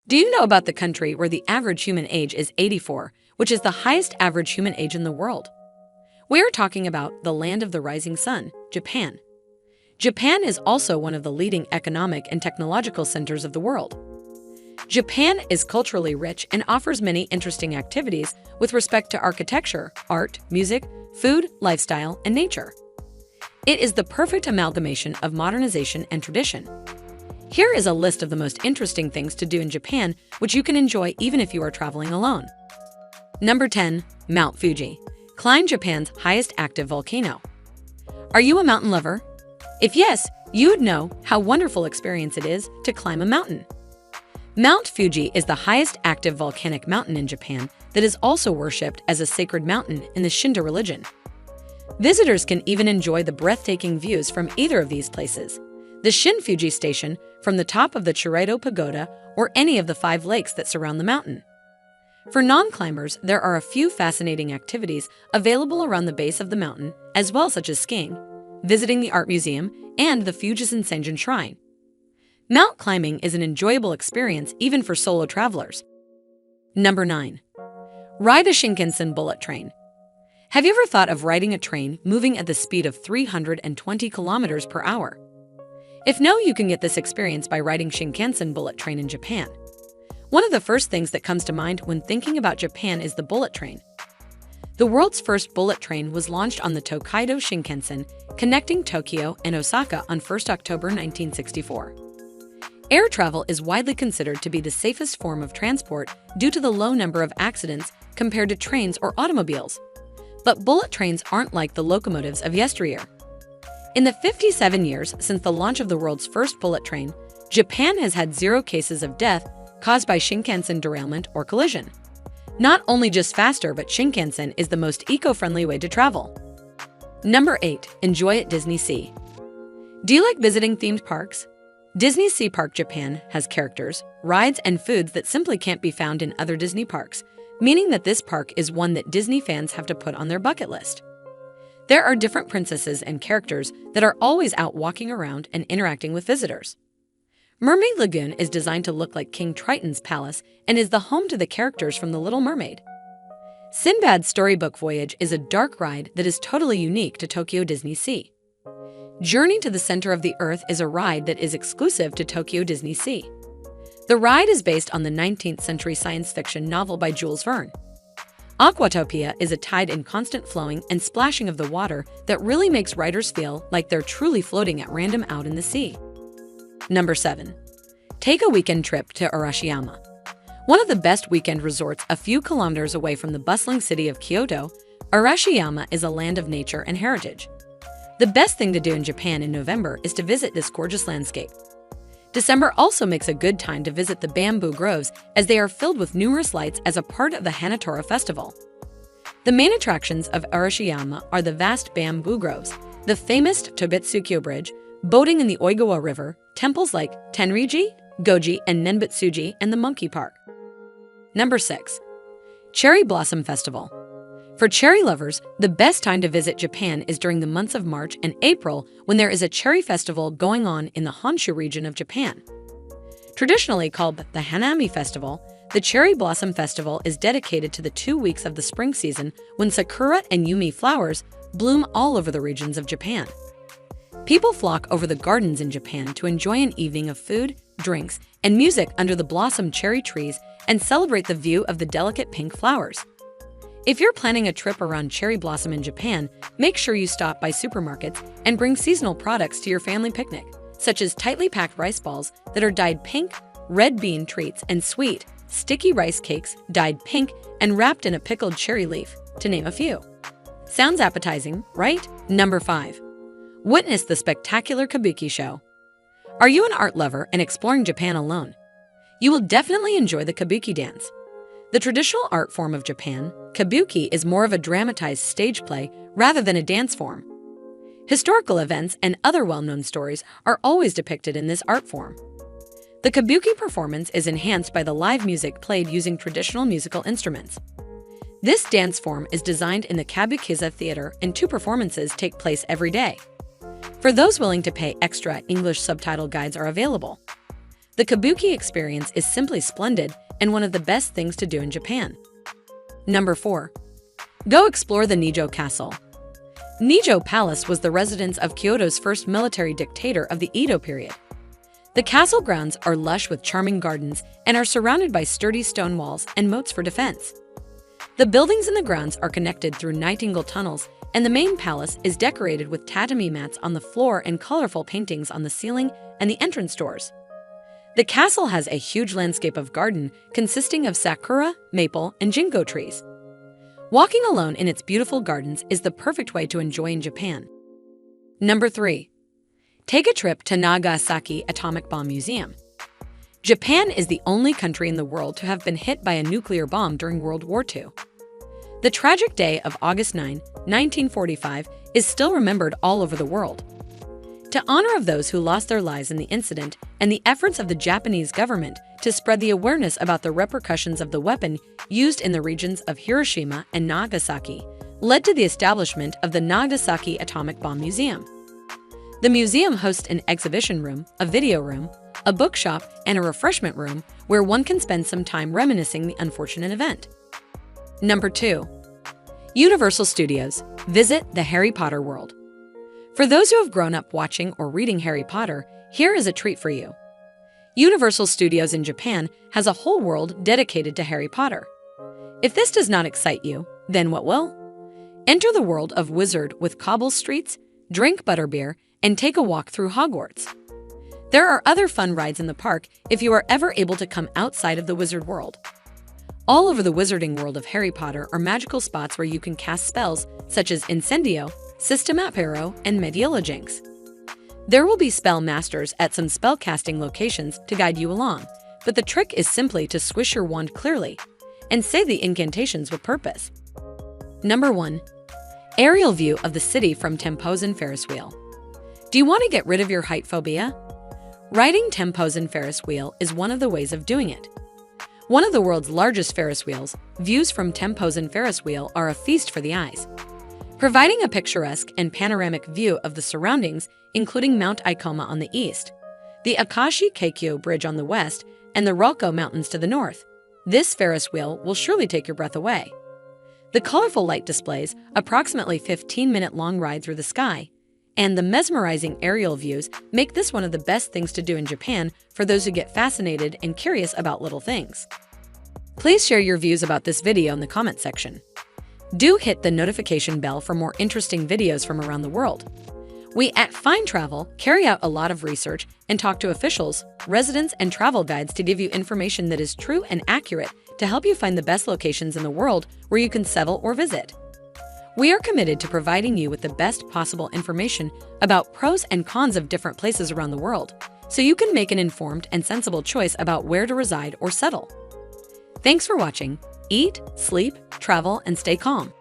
Do you know about the country where the average human age is 84, which is the highest average human age in the world? We are talking about the land of the rising sun, Japan. Japan is also one of the leading economic and technological centers of the world. Japan is culturally rich and offers many interesting activities with respect to architecture, art, music, food, lifestyle, and nature. It is the perfect amalgamation of modernization and tradition. Here is a list of the most interesting things to do in Japan, which you can enjoy even if you are traveling alone. Number 10. Mount Fuji. Climb Japan's highest active volcano. Are you a mountain lover? If yes, you would know how wonderful experience it is to climb a mountain. Mount Fuji is the highest active volcanic mountain in Japan that is also worshipped as a sacred mountain in the Shinto religion. Visitors can even enjoy the breathtaking views from either of these places, the Shin Fuji Station from the top of the Chiraido Pagoda or any of the 5 lakes that surround the mountain. For non-climbers, there are a few fascinating activities available around the base of the mountain, as well such as skiing, visiting the art museum, and the Fuji Shrine. Mount climbing is an enjoyable experience even for solo travelers. Number 9. Ride a Shinkansen bullet train. Have you ever thought of riding a train moving at the speed of 320 kilometers per hour? If no, you can get this experience by riding Shinkansen bullet train in Japan. One of the first things that comes to mind when thinking about Japan is the bullet train. The world's first bullet train was launched on the Tokaido Shinkansen, connecting Tokyo and Osaka on 1 October 1964. Air travel is widely considered to be the safest form of transport due to the low number of accidents compared to trains or automobiles. But bullet trains aren't like the locomotives of yesteryear. In the 57 years since the launch of the world's first bullet train, Japan has had 0 cases of death caused by Shinkansen derailment or collision. Not only just faster, but Shinkansen is the most eco-friendly way to travel. Number 8. Enjoy at DisneySea. Do you like visiting themed parks? DisneySea Park Japan has characters, rides, and foods that simply can't be found in other Disney parks, meaning that this park is one that Disney fans have to put on their bucket list. There are different princesses and characters that are always out walking around and interacting with visitors. Mermaid Lagoon is designed to look like King Triton's palace and is the home to the characters from The Little Mermaid. Sinbad's Storybook Voyage is a dark ride that is totally unique to Tokyo DisneySea. Journey to the Center of the Earth is a ride that is exclusive to Tokyo DisneySea. The ride is based on the 19th century science fiction novel by Jules Verne. Aquatopia is a tide in constant flowing and splashing of the water that really makes riders feel like they're truly floating at random out in the sea. Number 7. Take a weekend trip to Arashiyama. One of the best weekend resorts a few kilometers away from the bustling city of Kyoto, Arashiyama is a land of nature and heritage. The best thing to do in Japan in November is to visit this gorgeous landscape. December also makes a good time to visit the bamboo groves as they are filled with numerous lights as a part of the Hanatora festival. The main attractions of Arashiyama are the vast bamboo groves, the famous Tobetsukyo Bridge, boating in the Oigawa River, temples like Tenriji, Goji, and Nenbutsuji, and the Monkey Park. Number 6. Cherry Blossom Festival. For cherry lovers, the best time to visit Japan is during the months of March and April when there is a cherry festival going on in the Honshu region of Japan. Traditionally called the Hanami Festival, the Cherry Blossom Festival is dedicated to the 2 weeks of the spring season when sakura and yumi flowers bloom all over the regions of Japan. People flock over the gardens in Japan to enjoy an evening of food, drinks, and music under the blossom cherry trees and celebrate the view of the delicate pink flowers. If you're planning a trip around cherry blossom in Japan, make sure you stop by supermarkets and bring seasonal products to your family picnic, such as tightly packed rice balls that are dyed pink, red bean treats, and sweet, sticky rice cakes dyed pink and wrapped in a pickled cherry leaf, to name a few. Sounds appetizing, right? Number 5. Witness the Spectacular Kabuki show. Are you an art lover and exploring Japan alone? You will definitely enjoy the Kabuki dance. The traditional art form of Japan, Kabuki is more of a dramatized stage play rather than a dance form. Historical events and other well-known stories are always depicted in this art form. The Kabuki performance is enhanced by the live music played using traditional musical instruments. This dance form is designed in the Kabukiza Theater and 2 performances take place every day. For those willing to pay extra, English subtitle guides are available. The Kabuki experience is simply splendid and one of the best things to do in Japan. Number 4. Go explore the Nijo Castle. Nijo Palace was the residence of Kyoto's first military dictator of the Edo period. The castle grounds are lush with charming gardens and are surrounded by sturdy stone walls and moats for defense. The buildings in the grounds are connected through nightingale tunnels, and the main palace is decorated with tatami mats on the floor and colorful paintings on the ceiling and the entrance doors. The castle has a huge landscape of garden consisting of sakura, maple, and ginkgo trees. Walking alone in its beautiful gardens is the perfect way to enjoy in Japan. Number 3. Take a trip to Nagasaki Atomic Bomb Museum. Japan is the only country in the world to have been hit by a nuclear bomb during World War II. The tragic day of August 9, 1945, is still remembered all over the world. To honor of those who lost their lives in the incident and the efforts of the Japanese government to spread the awareness about the repercussions of the weapon used in the regions of Hiroshima and Nagasaki, led to the establishment of the Nagasaki Atomic Bomb Museum. The museum hosts an exhibition room, a video room, a bookshop, and a refreshment room where one can spend some time reminiscing the unfortunate event. Number 2. Universal Studios. Visit the Harry Potter world. For those who have grown up watching or reading Harry Potter, here is a treat for you. Universal Studios in Japan has a whole world dedicated to Harry Potter. If this does not excite you, then what will? Enter the world of Wizard with cobble streets, drink butterbeer, and take a walk through Hogwarts. There are other fun rides in the park if you are ever able to come outside of the wizard world. All over the wizarding world of Harry Potter are magical spots where you can cast spells such as Incendio, System Apero, and Mediola Jinx. There will be spell masters at some spellcasting locations to guide you along, but the trick is simply to swish your wand clearly and say the incantations with purpose. Number 1. Aerial view of the city from Tempozan Ferris wheel. Do you want to get rid of your height phobia? Riding Tempozan Ferris wheel is one of the ways of doing it. One of the world's largest Ferris wheels, views from Tempozan Ferris wheel are a feast for the eyes, providing a picturesque and panoramic view of the surroundings, including Mount Ikoma on the east, the Akashi Keikyo Bridge on the west, and the Rokko Mountains to the north. This Ferris wheel will surely take your breath away. The colorful light displays approximately 15-minute long ride through the sky, and the mesmerizing aerial views make this one of the best things to do in Japan for those who get fascinated and curious about little things. Please share your views about this video in the comment section. Do hit the notification bell for more interesting videos from around the world. We at Fine Travel carry out a lot of research and talk to officials, residents, and travel guides to give you information that is true and accurate to help you find the best locations in the world where you can settle or visit. We are committed to providing you with the best possible information about pros and cons of different places around the world, so you can make an informed and sensible choice about where to reside or settle. Thanks for watching. Eat, sleep, travel, and stay calm.